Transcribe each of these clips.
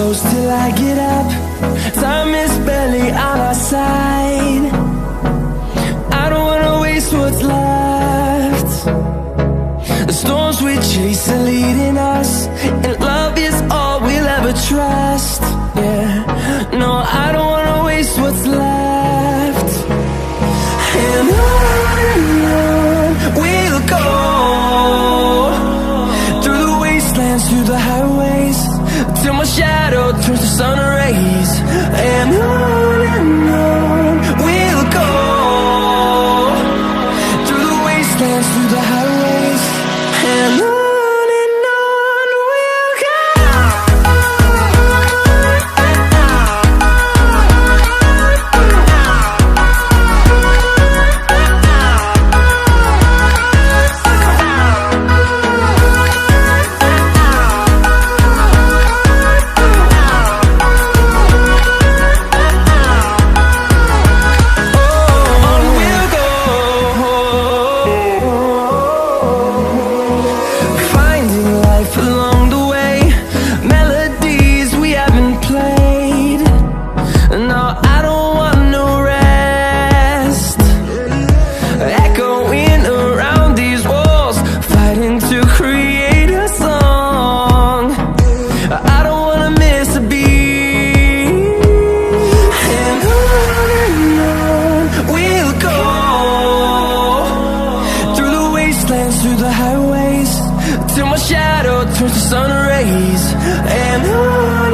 close till I get up. Time is barely on our side. I don't wanna waste what's left. The storms we chase are leading us, and love is all we'll ever trust. Yeah, no, I don't wanna waste what's left. And on we'll go, through the wastelands, through the highways, till my shadow turns to sun rays. And on we'll go, through the wastelands, through the highways, and on we'll go. Through the highways, till my shadow turns to sun rays. And on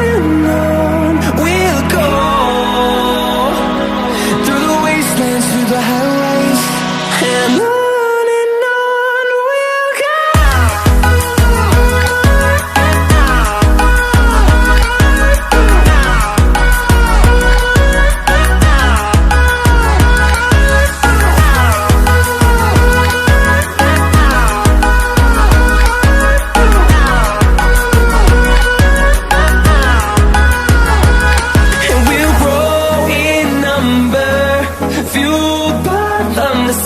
we'll go, through the wastelands, through the highways, and on we'll go.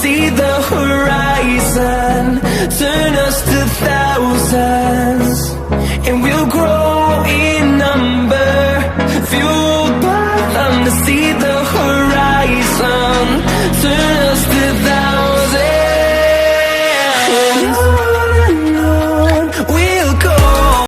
See the horizon, turn us to thousands, and we'll grow in number, fueled by them to see the horizon.